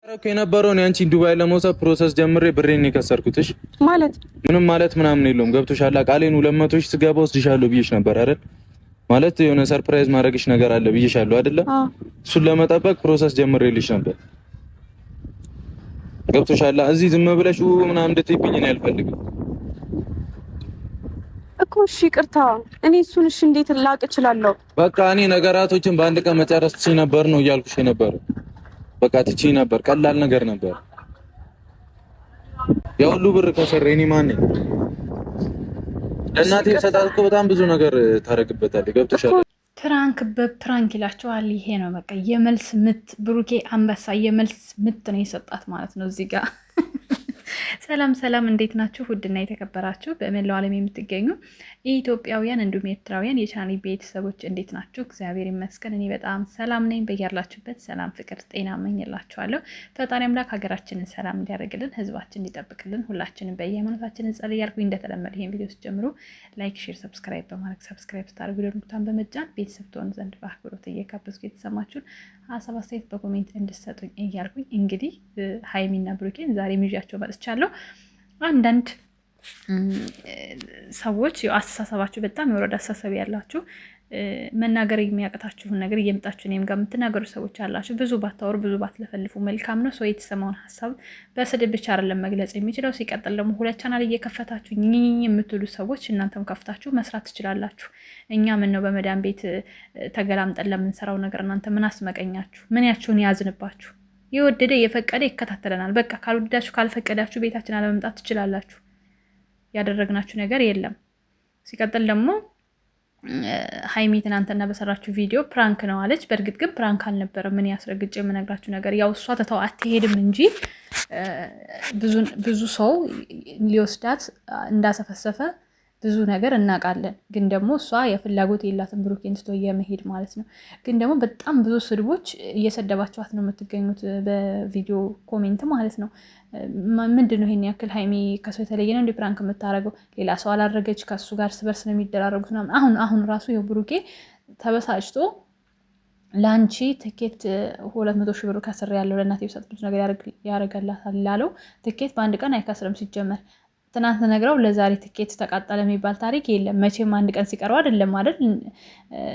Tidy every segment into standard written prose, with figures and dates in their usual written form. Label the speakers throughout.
Speaker 1: አረኩ የነበረው ነው አንቺን ዱባይ ለመውሰድ ፕሮሰስ ጀምሬ ብሬን የከሰርኩትሽ
Speaker 2: ማለት
Speaker 1: ምንም ማለት ምናምን የለውም። ገብቶሻል? ቃሌን 200 ሺህ ስገባ ወስድሻለሁ ብዬሽ ነበር አይደል? ማለት የሆነ ሰርፕራይዝ ማድረግሽ ነገር አለ ብዬሻለሁ አይደለ? እሱን ለመጠበቅ ፕሮሰስ ጀምሬልሽ ነበር። ገብቶሻል? እዚህ ዝም ብለሽ ምናምን እንድትይብኝ ነው ያልፈልግም
Speaker 2: እኮ። እሺ ይቅርታ። እኔ እሱን እሺ እንዴት ላቅ እችላለሁ?
Speaker 1: በቃ እኔ ነገራቶችን በአንድ ቀን መጨረስ ትችይ ነበር ነው እያልኩሽ የነበረው። በቃ ትችይ ነበር፣ ቀላል ነገር ነበር። የሁሉ ብር ከሰረ እኔ ማን ነኝ? ለእናቴ ሰጣት እኮ በጣም ብዙ ነገር ታረግበታለህ። ገብቶሻል?
Speaker 3: ፕራንክ በፕራንክ ይላቸዋል። ይሄ ነው በቃ የመልስ ምት። ብሩኬ አንበሳ የመልስ ምት ነው የሰጣት ማለት ነው እዚህ ጋር። ሰላም ሰላም፣ እንዴት ናችሁ? ውድና የተከበራችሁ በመላው ዓለም የምትገኙ ኢትዮጵያውያን እንዲሁም ኤርትራውያን የቻናሌ ቤተሰቦች እንዴት ናችሁ? እግዚአብሔር ይመስገን እኔ በጣም ሰላም ነኝ። በያላችሁበት ሰላም፣ ፍቅር፣ ጤና እመኝላችኋለሁ። ፈጣሪ አምላክ ሀገራችንን ሰላም እንዲያደርግልን፣ ህዝባችን እንዲጠብቅልን ሁላችንም በየሃይማኖታችን እንጸልይ እያልኩኝ እንደተለመደ ይሄን ቪዲዮ ስትጀምሩ ላይክ፣ ሼር፣ ሰብስክራይብ በማድረግ ሰብስክራይብ ስታደርጉ ደወሉን በመጫን ቤተሰብ ትሆኑ ዘንድ በአክብሮት እየጋበዝኩ የተሰማችሁን ሀሳብ አስተያየት በኮሜንት እንድትሰጡኝ እያልኩኝ እንግዲህ ሀይሚና ብሩኬን ዛሬ ይዣቸው መጥቻለሁ። አንዳንድ ሰዎች አስተሳሰባችሁ በጣም የወረደ አስተሳሰብ ያላችሁ መናገር የሚያቅታችሁን ነገር እየመጣችሁ እኔም ጋር የምትናገሩ ሰዎች አላችሁ። ብዙ ባታወሩ ብዙ ባትለፈልፉ መልካም ነው። ሰው የተሰማውን ሀሳብ በስድብ ብቻ አይደለም መግለጽ የሚችለው። ሲቀጥል ደግሞ 2 ቻናል እየከፈታችሁ ኝኝ የምትሉ ሰዎች እናንተም ከፍታችሁ መስራት ትችላላችሁ። እኛ ምን ነው በመዳን ቤት ተገላምጠን ለምንሰራው ነገር እናንተ ምን አስመቀኛችሁ? ምን ያችሁን ያዝንባችሁ? የወደደ የፈቀደ ይከታተለናል። በቃ ካልወደዳችሁ ካልፈቀዳችሁ ቤታችን አለመምጣት ትችላላችሁ። ያደረግናችሁ ነገር የለም። ሲቀጥል ደግሞ ሀይሚ ትናንትና በሰራችሁ ቪዲዮ ፕራንክ ነው አለች። በእርግጥ ግን ፕራንክ አልነበረም። ምን ያስረግጭ የምነግራችሁ ነገር ያው እሷ ትተው አትሄድም እንጂ ብዙ ሰው ሊወስዳት እንዳሰፈሰፈ ብዙ ነገር እናውቃለን። ግን ደግሞ እሷ የፍላጎት የላትም ብሩኬን ትቶ የመሄድ ማለት ነው። ግን ደግሞ በጣም ብዙ ስድቦች እየሰደባችኋት ነው የምትገኙት በቪዲዮ ኮሜንት ማለት ነው። ምንድን ነው ይሄን ያክል ሀይሚ ከሰው የተለየ ነው እንዲ ፕራንክ የምታደርገው? ሌላ ሰው አላደረገች፣ ከእሱ ጋር እርስ በርስ ነው የሚደራረጉት ምናምን። አሁን ራሱ ብሩኬ ተበሳጭቶ ለአንቺ ትኬት 200 ሺህ ብር ከስር ያለው ለእናቴ ሰጥ ብዙ ነገር ያደርገላታል ላለው ትኬት በአንድ ቀን አይከስርም ሲጀመር። ትናንት ነግረው ለዛሬ ትኬት ተቃጠለ የሚባል ታሪክ የለም። መቼም አንድ ቀን ሲቀረው አይደለም አይደል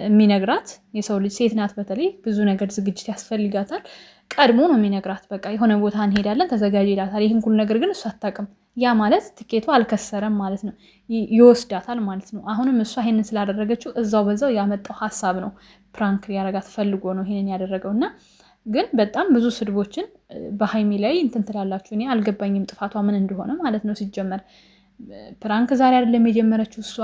Speaker 3: የሚነግራት። የሰው ልጅ ሴት ናት፣ በተለይ ብዙ ነገር ዝግጅት ያስፈልጋታል። ቀድሞ ነው የሚነግራት። በቃ የሆነ ቦታ እንሄዳለን ተዘጋጅ ይላታል። ይህን ሁሉ ነገር ግን እሱ አታውቅም። ያ ማለት ትኬቱ አልከሰረም ማለት ነው፣ ይወስዳታል ማለት ነው። አሁንም እሷ ይሄንን ስላደረገችው እዛው በዛው ያመጣው ሀሳብ ነው። ፕራንክ ሊያረጋት ፈልጎ ነው ይሄንን ያደረገው እና ግን በጣም ብዙ ስድቦችን በሀይሚ ላይ እንትን ትላላችሁ። እኔ አልገባኝም ጥፋቷ ምን እንደሆነ ማለት ነው። ሲጀመር ፕራንክ ዛሬ አይደለም የጀመረችው እሷ።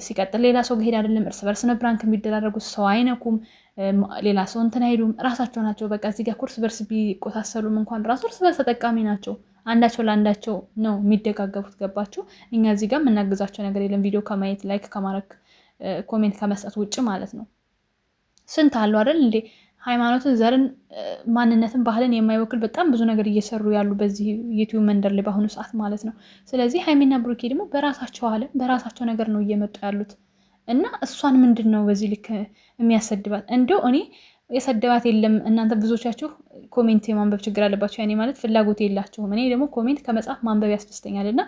Speaker 3: ሲቀጥል ሌላ ሰው ሄድ አይደለም እርስ በርስ ነው ፕራንክ የሚደራረጉት። ሰው አይነኩም፣ ሌላ ሰው እንትን አይሉም፣ ራሳቸው ናቸው። በቃ እዚህ ጋር እርስ በርስ ቢቆሳሰሉም እንኳን ራሱ እርስ በርስ ተጠቃሚ ናቸው። አንዳቸው ለአንዳቸው ነው የሚደጋገፉት። ገባችሁ? እኛ እዚህ ጋር የምናግዛቸው ነገር የለም። ቪዲዮ ከማየት ላይክ ከማድረግ ኮሜንት ከመስጠት ውጭ ማለት ነው። ስንት አለው አይደል እንዴ ሃይማኖትን፣ ዘርን፣ ማንነትን፣ ባህልን የማይወክል በጣም ብዙ ነገር እየሰሩ ያሉ በዚህ ዩቲዩብ መንደር ላይ በአሁኑ ሰዓት ማለት ነው። ስለዚህ ሀይሚና ብሩኬ ደግሞ በራሳቸው ዓለም በራሳቸው ነገር ነው እየመጡ ያሉት እና እሷን ምንድን ነው በዚህ ልክ የሚያሰድባት? እንደው እኔ የሰደባት የለም። እናንተ ብዙዎቻችሁ ኮሜንት የማንበብ ችግር አለባቸው። ያኔ ማለት ፍላጎት የላቸውም። እኔ ደግሞ ኮሜንት ከመጽሐፍ ማንበብ ያስደስተኛል እና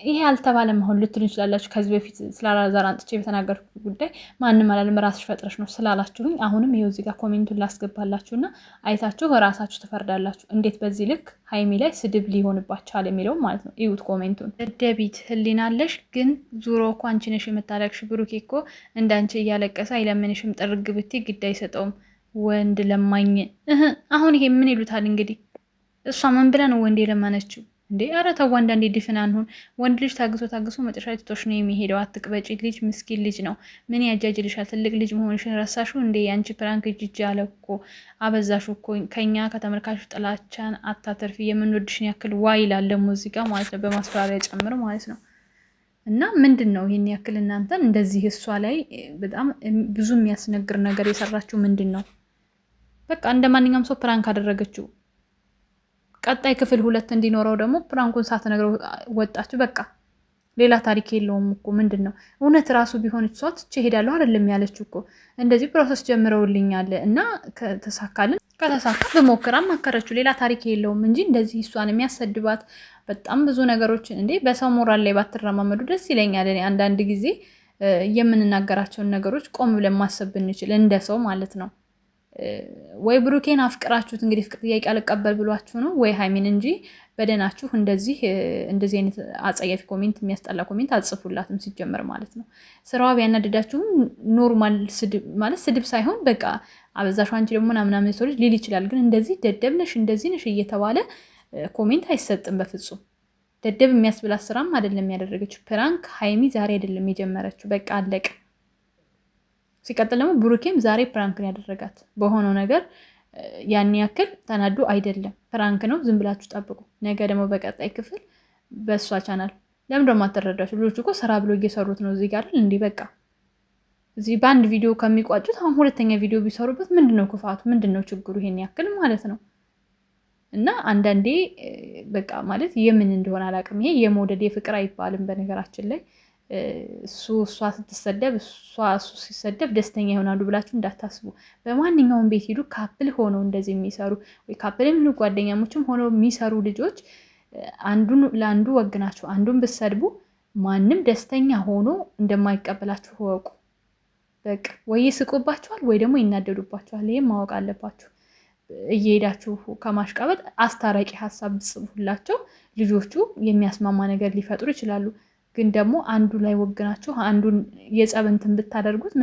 Speaker 3: ይሄ አልተባለም አሁን ልትሉ እንችላላችሁ። ከዚህ በፊት ስለ አላዛር አንጥቼ በተናገርኩት ጉዳይ ማንም አላለም ራስሽ ፈጥረሽ ነው ስላላችሁኝ አሁንም ይኸው እዚህ ጋር ኮሜንቱን ላስገባላችሁና አይታችሁ ራሳችሁ ትፈርዳላችሁ። እንዴት በዚህ ልክ ሀይሚ ላይ ስድብ ሊሆንባችኋል የሚለው ማለት ነው። እዩት ኮሜንቱን። ደደቢት ህሊናለሽ ግን ዙሮ እኮ አንቺ ነሽ የምታለቅሽ። ብሩኬ እኮ እንዳንቺ እያለቀሰ አይለምንሽም። ጥርግ ብቴ ግድ አይሰጠውም ወንድ ለማኝ። አሁን ይሄ ምን ይሉታል እንግዲህ። እሷ ምን ብላ ነው ወንድ የለመነችው እንዴ? ኧረ ተው አንዳንዴ ድፍን አንሁን። ወንድ ልጅ ታግሶ መጨረሻ ትቶሽ ነው የሚሄደው። አትቅበጪ። ልጅ ምስኪን ልጅ ነው። ምን ያጃጅልሻል? ትልቅ ልጅ መሆንሽን ረሳሽው እንዴ? ያንቺ ፕራንክ እጅ አለ እኮ አበዛሹ እኮ። ከኛ ከተመልካቹ ጥላቻን አታተርፊ። የምንወድሽን ያክል ዋ ይላል ደግሞ እዚህ ጋር ማለት ነው፣ በማስፈራሪያ ጨምር ማለት ነው። እና ምንድን ነው ይህን ያክል እናንተን እንደዚህ እሷ ላይ በጣም ብዙ የሚያስነግር ነገር የሰራችው ምንድን ነው? በቃ እንደ ማንኛውም ሰው ፕራንክ አደረገችው። ቀጣይ ክፍል 2 እንዲኖረው ደግሞ ፕራንኩን ሳትነግረው ወጣችሁ። በቃ ሌላ ታሪክ የለውም እኮ ምንድነው እውነት ራሱ ቢሆን እሷ ትቼ እሄዳለሁ አይደለም ያለችው እኮ እንደዚህ ፕሮሰስ ጀምረውልኛል እና ከተሳካልን ከተሳካ በሞክራ ማከረችው ሌላ ታሪክ የለውም እንጂ እንደዚህ እሷን የሚያሰድባት በጣም ብዙ ነገሮችን እንዴ በሰው ሞራል ላይ ባትረማመዱ ደስ ይለኛል። እኔ አንዳንድ ጊዜ የምንናገራቸውን ነገሮች ቆም ብለን ማሰብ ብንችል እንደ ሰው ማለት ነው። ወይ ብሩኬን አፍቅራችሁት እንግዲህ ፍቅር ጥያቄ አልቀበል ብሏችሁ ነው ወይ ሃይሚን እንጂ በደናችሁ እንደዚህ አይነት አጸያፊ ኮሜንት የሚያስጠላ ኮሜንት አጽፉላትም ሲጀመር ማለት ነው። ስራዋ ቢያናደዳችሁ ኖርማል ስድብ ማለት ስድብ ሳይሆን በቃ አበዛሽ አንቺ ደግሞ ምናምን ሰው ልጅ ሊል ይችላል። ግን እንደዚህ ደደብ ነሽ እንደዚህ ነሽ እየተባለ ኮሜንት አይሰጥም በፍጹም። ደደብ የሚያስብላት ስራም አይደለም ያደረገችው። ፕራንክ ሃይሚ ዛሬ አይደለም የጀመረችው፣ በቃ አለቀ። ሲቀጥል ደግሞ ብሩኬም ዛሬ ፕራንክን ያደረጋት በሆነው ነገር ያን ያክል ተናዱ አይደለም። ፕራንክ ነው፣ ዝም ብላችሁ ጠብቁ። ነገ ደግሞ በቀጣይ ክፍል በእሷ ቻናል ለምን ደግሞ አትረዳችሁ? ልጆች እኮ ስራ ብሎ እየሰሩት ነው እዚህ ጋር እንዲህ በቃ እዚህ በአንድ ቪዲዮ ከሚቋጩት አሁን ሁለተኛ ቪዲዮ ቢሰሩበት ምንድነው ክፋቱ? ምንድነው ችግሩ? ይሄን ያክል ማለት ነው። እና አንዳንዴ በቃ ማለት የምን እንደሆነ አላውቅም። ይሄ የመውደድ የፍቅር አይባልም በነገራችን ላይ እሷ ስትሰደብ እሱ ሲሰደብ ደስተኛ ይሆናሉ ብላችሁ እንዳታስቡ። በማንኛውም ቤት ሄዱ ካፕል ሆነው እንደዚህ የሚሰሩ ወይ ካፕል የሚሆኑ ጓደኛሞችም ሆነው የሚሰሩ ልጆች አንዱን ለአንዱ ወግናችሁ አንዱን ብትሰድቡ ማንም ደስተኛ ሆኖ እንደማይቀበላችሁ ወቁ። በቃ ወይ ይስቁባችኋል ወይ ደግሞ ይናደዱባችኋል። ይሄን ማወቅ አለባችሁ። እየሄዳችሁ ከማሽቃበጥ አስታራቂ ሀሳብ ብጽፉላቸው ልጆቹ የሚያስማማ ነገር ሊፈጥሩ ይችላሉ። ግን ደግሞ አንዱ ላይ ወግናችሁ አንዱን የጸብንትን ብታደርጉት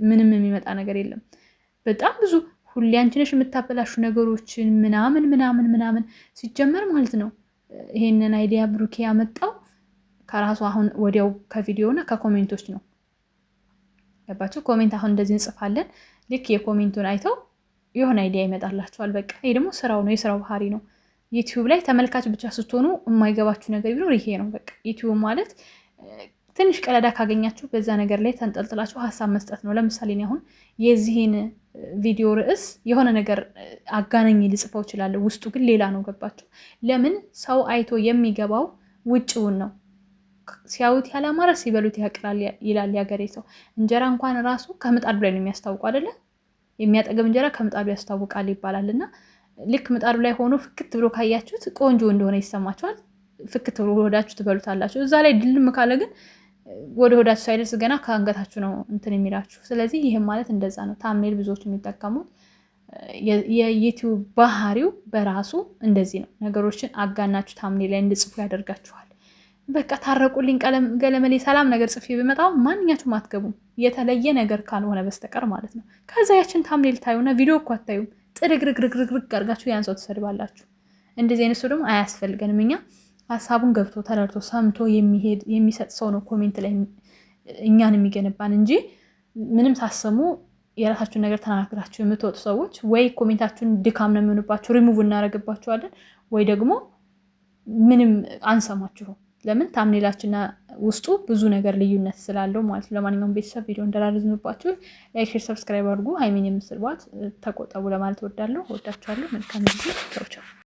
Speaker 3: ምንም የሚመጣ ነገር የለም። በጣም ብዙ ሁሌ አንቺ ነሽ የምታበላሹ ነገሮችን ምናምን ሲጀመር ማለት ነው። ይሄንን አይዲያ ብሩኬ ያመጣው ከራሱ አሁን ወዲያው ከቪዲዮና ከኮሜንቶች ነው። ገባችሁ? ኮሜንት አሁን እንደዚህ እንጽፋለን። ልክ የኮሜንቱን አይተው የሆነ አይዲያ ይመጣላቸዋል። በቃ ይሄ ደግሞ ስራው ነው፣ የስራው ባህሪ ነው። ዩቲዩብ ላይ ተመልካች ብቻ ስትሆኑ የማይገባችሁ ነገር ቢኖር ይሄ ነው። በቃ ዩቲዩብ ማለት ትንሽ ቀዳዳ ካገኛችሁ በዛ ነገር ላይ ተንጠልጥላችሁ ሀሳብ መስጠት ነው። ለምሳሌ እኔ አሁን የዚህን ቪዲዮ ርዕስ የሆነ ነገር አጋነኝ ልጽፈው እችላለሁ፣ ውስጡ ግን ሌላ ነው። ገባችሁ? ለምን ሰው አይቶ የሚገባው ውጭውን ነው። ሲያዩት ያላማረ ሲበሉት ያቅላል ይላል ያገሬ ሰው። እንጀራ እንኳን ራሱ ከምጣዱ ላይ ነው የሚያስታውቁ አይደለ? የሚያጠገብ እንጀራ ከምጣዱ ያስታውቃል ይባላል። እና ልክ ምጣዱ ላይ ሆኖ ፍክት ብሎ ካያችሁት ቆንጆ እንደሆነ ይሰማችኋል። ፍክት ብሎ ወዳችሁ ትበሉታላችሁ። እዛ ላይ ድልም ካለ ግን ወደ ሆዳችሁ ሳይደርስ ገና ከአንገታችሁ ነው እንትን የሚላችሁ። ስለዚህ ይህም ማለት እንደዛ ነው። ታምኔል ብዙዎች የሚጠቀሙት የዩቲዩብ ባህሪው በራሱ እንደዚህ ነው። ነገሮችን አጋናችሁ ታምኔል ላይ እንድጽፉ ያደርጋችኋል። በቃ ታረቁልኝ ገለመሌ ሰላም ነገር ጽፌ ብመጣው ማንኛችሁም አትገቡም፣ የተለየ ነገር ካልሆነ በስተቀር ማለት ነው። ከዛ ያችን ታምኔል ታዩና ቪዲዮ እኮ አታዩም። ጥርግርግርግርግርግ አድርጋችሁ ያን ሰው ትሰድባላችሁ። እንደዚህ አይነት ሰው ደግሞ አያስፈልገንም። እኛ ሀሳቡን ገብቶ ተረድቶ ሰምቶ የሚሰጥ ሰው ነው ኮሜንት ላይ እኛን የሚገነባን እንጂ ምንም ሳሰሙ የራሳችሁን ነገር ተናግራችሁ የምትወጡ ሰዎች ወይ ኮሜንታችሁን ድካም ነው የሚሆንባችሁ፣ ሪሙቭ እናደርግባችኋለን፣ ወይ ደግሞ ምንም አንሰማችሁም። ለምን ታምኔላችንና ውስጡ ብዙ ነገር ልዩነት ስላለው ማለት ነው። ለማንኛውም ቤተሰብ ቪዲዮ እንዳላረዝምባችሁ ላይክ፣ ሼር፣ ሰብስክራይብ አድርጉ። ሃይሚን የምትስልቧት ተቆጠቡ ለማለት ወዳለሁ። ወዳችኋለሁ። መልካም ጊዜ። ቻው ቻው።